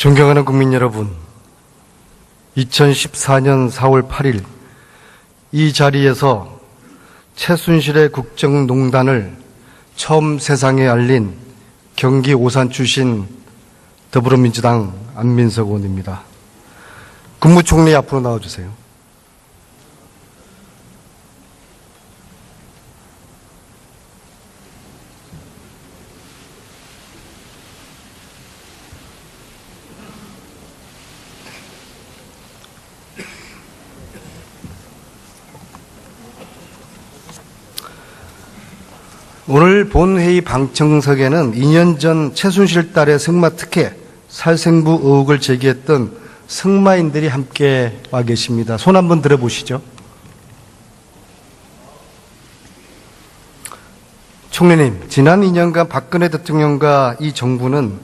존경하는 국민 여러분, 2014년 4월 8일 이 자리에서 최순실의 국정농단을 처음 세상에 알린 경기 오산 출신 더불어민주당 안민석 의원입니다. 국무총리 앞으로 나와주세요. 오늘 본회의 방청석에는 2년 전 최순실 딸의 승마 특혜, 살생부 의혹을 제기했던 승마인들이 함께 와 계십니다. 손 한번 들어보시죠. 총리님, 지난 2년간 박근혜 대통령과 이 정부는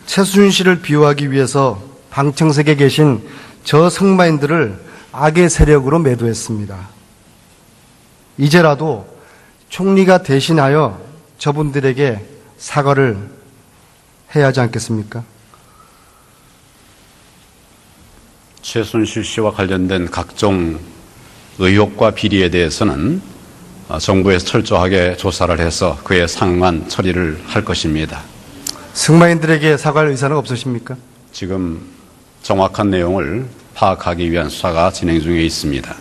최순실을 비호하기 위해서 방청석에 계신 저 승마인들을 악의 세력으로 매도했습니다. 이제라도 총리가 대신하여 저분들에게 사과를 해야 하지 않겠습니까? 최순실 씨와 관련된 각종 의혹과 비리에 대해서는 정부에서 철저하게 조사를 해서 그에 상응한 처리를 할 것입니다. 승마인들에게 사과할 의사는 없으십니까? 지금 정확한 내용을 파악하기 위한 수사가 진행 중에 있습니다.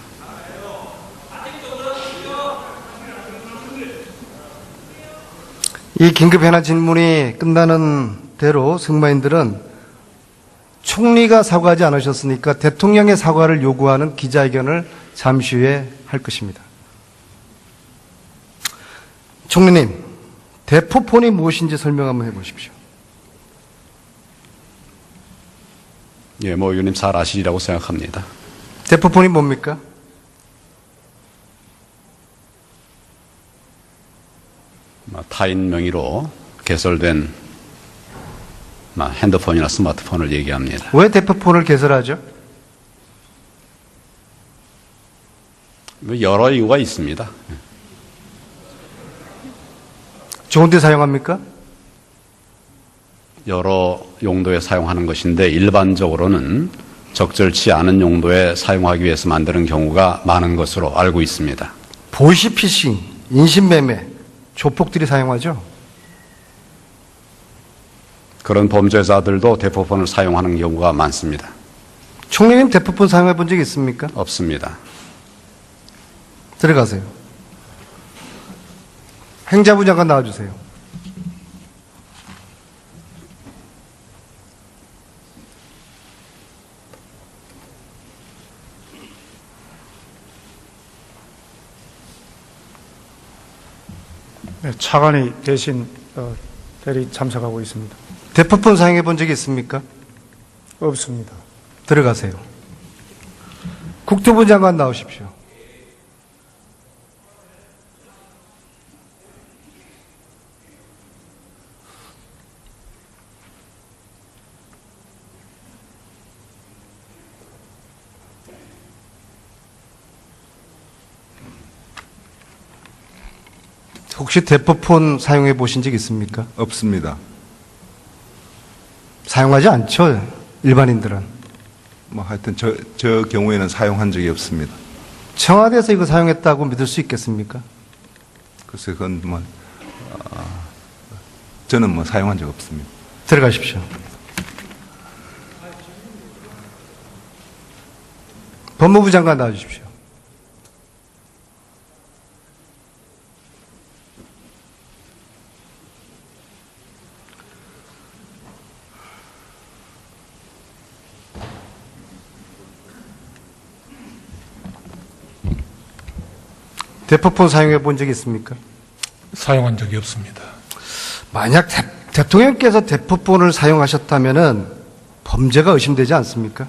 이 긴급 현안 질문이 끝나는 대로 승마인들은 총리가 사과하지 않으셨으니까 대통령의 사과를 요구하는 기자회견을 잠시 후에 할 것입니다. 총리님, 대포폰이 무엇인지 설명 한번 해보십시오. 예, 모 의원님 잘 아시리라고 생각합니다. 대포폰이 뭡니까? 타인 명의로 개설된 핸드폰이나 스마트폰을 얘기합니다. 왜 대포폰을 개설하죠? 여러 이유가 있습니다. 좋은 데 사용합니까? 여러 용도에 사용하는 것인데 일반적으로는 적절치 않은 용도에 사용하기 위해서 만드는 경우가 많은 것으로 알고 있습니다. 보이시피싱, 인신매매, 조폭들이 사용하죠? 그런 범죄자들도 대포폰을 사용하는 경우가 많습니다. 총리님 대포폰 사용해 본 적 있습니까? 없습니다. 들어가세요. 행자부 장관 나와주세요. 네, 차관이 대신 대리 참석하고 있습니다. 대포폰 사용해 본 적이 있습니까? 없습니다. 들어가세요. 국토부 장관 나오십시오. 혹시 대포폰 사용해 보신 적 있습니까? 없습니다. 사용하지 않죠, 일반인들은. 하여튼 저 경우에는 사용한 적이 없습니다. 청와대에서 이거 사용했다고 믿을 수 있겠습니까? 글쎄 그건 저는 사용한 적 없습니다. 들어가십시오. 법무부 장관 나와주십시오. 대포폰 사용해 본 적이 있습니까? 사용한 적이 없습니다. 만약 대통령께서 대포폰을 사용하셨다면은 범죄가 의심되지 않습니까?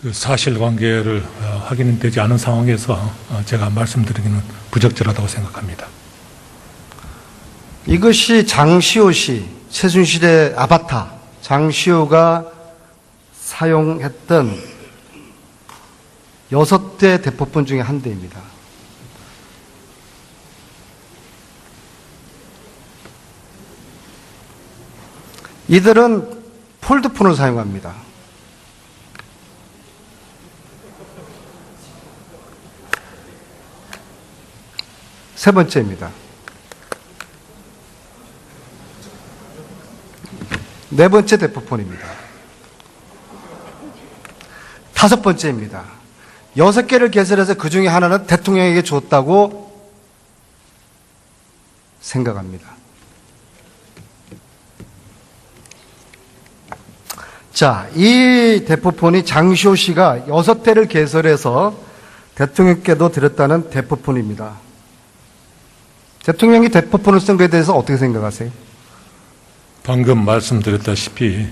그 사실관계를 확인되지 않은 상황에서 제가 말씀드리기는 부적절하다고 생각합니다. 이것이 장시호 씨, 최순실의 아바타, 장시호가 사용했던 6대 대포폰 중에 한 대입니다. 이들은 폴드폰을 사용합니다. 세 번째입니다. 네 번째 대포폰입니다. 다섯 번째입니다. 6개를 개설해서 그 중에 하나는 대통령에게 줬다고 생각합니다. 자, 이 대포폰이 장시호 씨가 6대를 개설해서 대통령께도 드렸다는 대포폰입니다. 대통령이 대포폰을 쓴 것에 대해서 어떻게 생각하세요? 방금 말씀드렸다시피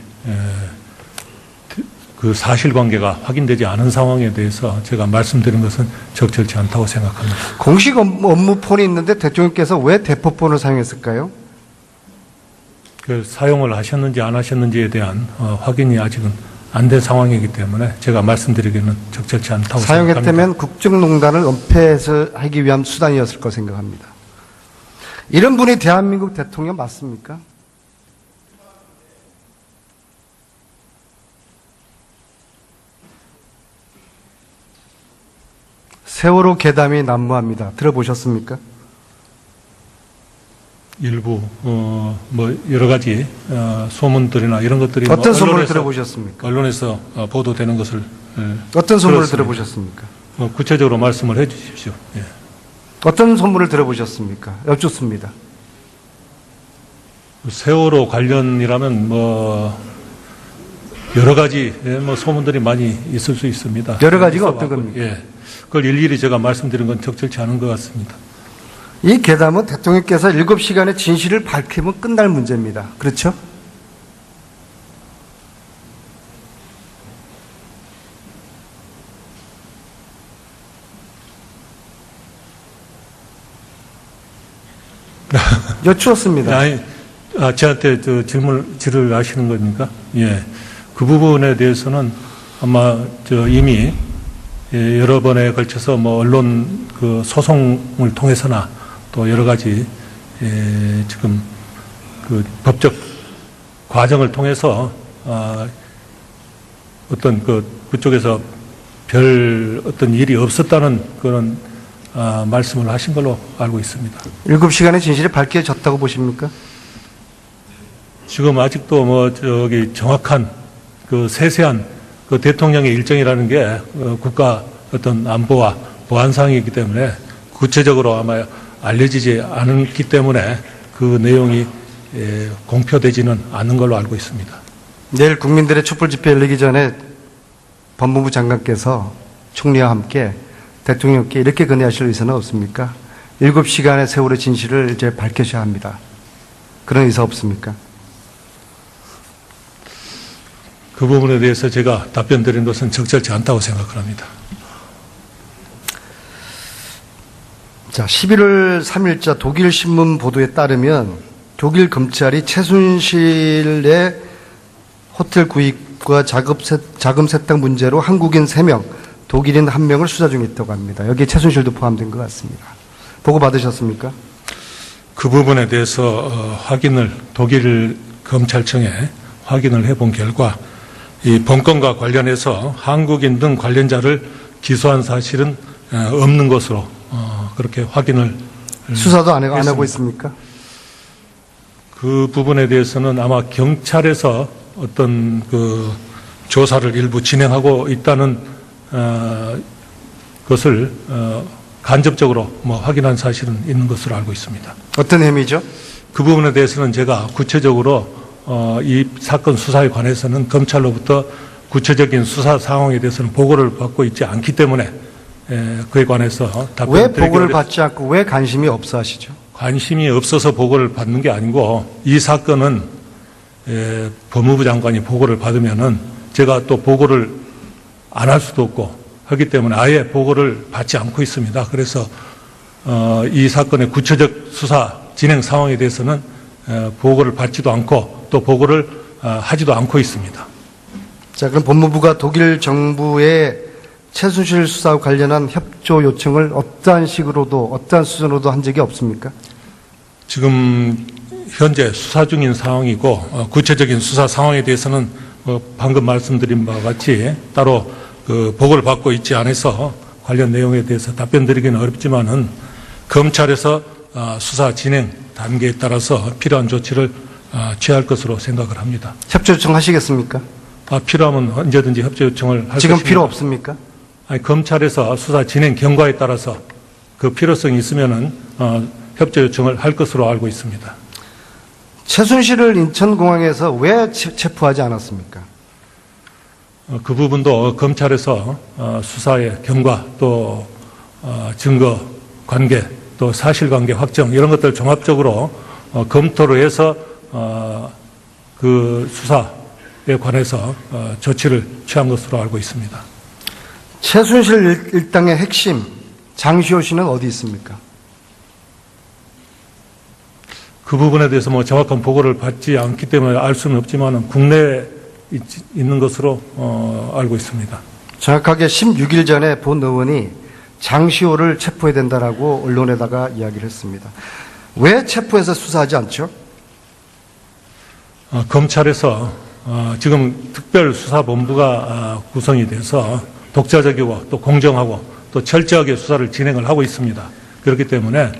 그 사실관계가 확인되지 않은 상황에 대해서 제가 말씀드린 것은 적절치 않다고 생각합니다. 공식 업무폰이 있는데 대통령께서 왜 대포폰을 사용했을까요? 그 사용을 하셨는지 안 하셨는지에 대한 확인이 아직은 안 된 상황이기 때문에 제가 말씀드리기는 적절치 않다고 생각합니다. 사용했다면 국정농단을 은폐하기 위한 수단이었을 거 생각합니다. 이런 분이 대한민국 대통령 맞습니까? 세월호 괴담이 난무합니다. 들어보셨습니까? 일부 뭐 여러 가지 소문들이나 이런 것들이 어떤 뭐 소문을 들어보셨습니까? 언론에서 보도되는 것을 어떤 소문을 들었습니다. 들어보셨습니까? 구체적으로 말씀을 해주십시오. 예. 어떤 소문을 들어보셨습니까? 여쭙습니다. 세월호 관련이라면 뭐 여러 가지 뭐 소문들이 많이 있을 수 있습니다. 여러 가지가 어떤 겁니까? 예, 그걸 일일이 제가 말씀드린 건 적절치 않은 것 같습니다. 이 괴담은 대통령께서 7시간의 진실을 밝히면 끝날 문제입니다. 그렇죠? 여쭈었습니다. 아니, 저한테 질을 하시는 겁니까? 예. 그 부분에 대해서는 아마 이미 여러 번에 걸쳐서 뭐 언론 그 소송을 통해서나 또 여러 가지 지금 그 법적 과정을 통해서 어떤 그쪽에서 별 어떤 일이 없었다는 그런 말씀을 하신 걸로 알고 있습니다. 7시간의 진실이 밝혀졌다고 보십니까? 지금 아직도 뭐 정확한 그 세세한 그 대통령의 일정이라는 게 국가 어떤 안보와 보안 사항이기 때문에 구체적으로 아마 알려지지 않기 때문에 그 내용이 공표되지는 않는 걸로 알고 있습니다. 내일 국민들의 촛불 집회 열리기 전에 법무부 장관께서 총리와 함께 대통령께 이렇게 건의하실 의사는 없습니까? 7시간의 세월의 진실을 이제 밝혀셔야 합니다. 그런 의사 없습니까? 그 부분에 대해서 제가 답변 드린 것은 적절치 않다고 생각을 합니다. 자, 11월 3일자 독일 신문 보도에 따르면 독일 검찰이 최순실의 호텔 구입과 자금 세탁 문제로 한국인 3명, 독일인 1명을 수사 중에 있다고 합니다. 여기에 최순실도 포함된 것 같습니다. 보고 받으셨습니까? 그 부분에 대해서 확인을 독일 검찰청에 확인을 해본 결과 이 범건과 관련해서 한국인 등 관련자를 기소한 사실은 없는 것으로 그렇게 확인을 수사도 안 하고 있습니까? 그 부분에 대해서는 아마 경찰에서 어떤 그 조사를 일부 진행하고 있다는 것을 간접적으로 뭐 확인한 사실은 있는 것으로 알고 있습니다. 어떤 혐의죠? 그 부분에 대해서는 제가 구체적으로 이 사건 수사에 관해서는 검찰로부터 구체적인 수사 상황에 대해서는 보고를 받고 있지 않기 때문에 그에 관해서 왜 보고를 받지 않고 왜 관심이 없어 하시죠? 관심이 없어서 보고를 받는 게 아니고 이 사건은 법무부 장관이 보고를 받으면은 제가 또 보고를 안 할 수도 없고 하기 때문에 아예 보고를 받지 않고 있습니다. 그래서 이 사건의 구체적 수사 진행 상황에 대해서는 보고를 받지도 않고 또 보고를 하지도 않고 있습니다. 자, 그럼 법무부가 독일 정부의 최순실 수사와 관련한 협조 요청을 어떠한 식으로도 어떠한 수준으로도 한 적이 없습니까? 지금 현재 수사 중인 상황이고 구체적인 수사 상황에 대해서는 방금 말씀드린 바와 같이 따로 그 보고를 받고 있지 않아서 관련 내용에 대해서 답변드리기는 어렵지만은 검찰에서 수사 진행 단계에 따라서 필요한 조치를 취할 것으로 생각을 합니다. 협조 요청하시겠습니까? 필요하면 언제든지 협조 요청을 할 지금 것입니다. 필요 없습니까? 아니, 검찰에서 수사 진행 경과에 따라서 그 필요성이 있으면은 협조 요청을 할 것으로 알고 있습니다. 최순실을 인천공항에서 왜 체포하지 않았습니까? 그 부분도 검찰에서 수사의 경과 또 증거 관계 또 사실관계 확정 이런 것들 종합적으로 검토를 해서 그 수사에 관해서 조치를 취한 것으로 알고 있습니다. 최순실 일당의 핵심 장시호 씨는 어디 있습니까? 그 부분에 대해서 뭐 정확한 보고를 받지 않기 때문에 알 수는 없지만 국내에 있는 것으로 알고 있습니다. 정확하게 16일 전에 본 의원이 장시호를 체포해야 된다라고 언론에다가 이야기를 했습니다. 왜 체포해서 수사하지 않죠? 검찰에서 지금 특별수사본부가 구성이 돼서 독자적이고 또 공정하고 또 철저하게 수사를 진행을 하고 있습니다. 그렇기 때문에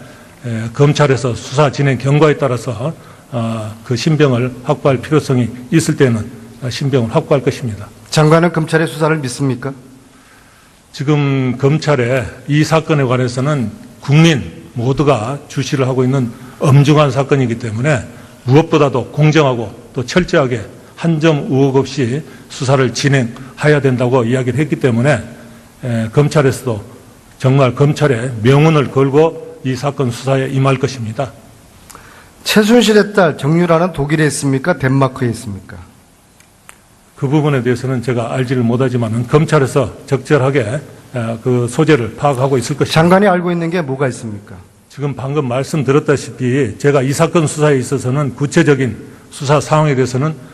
검찰에서 수사 진행 경과에 따라서 그 신병을 확보할 필요성이 있을 때는 신병을 확보할 것입니다. 장관은 검찰의 수사를 믿습니까? 지금 검찰의 이 사건에 관해서는 국민 모두가 주시를 하고 있는 엄중한 사건이기 때문에 무엇보다도 공정하고 또 철저하게 한 점 의혹 없이 수사를 진행해야 된다고 이야기를 했기 때문에 검찰에서도 정말 검찰의 명운을 걸고 이 사건 수사에 임할 것입니다. 최순실의 딸 정유라는 독일에 있습니까? 덴마크에 있습니까? 그 부분에 대해서는 제가 알지를 못하지만 검찰에서 적절하게 그 소재를 파악하고 있을 것입니다. 장관이 알고 있는 게 뭐가 있습니까? 지금 방금 말씀드렸다시피 제가 이 사건 수사에 있어서는 구체적인 수사 상황에 대해서는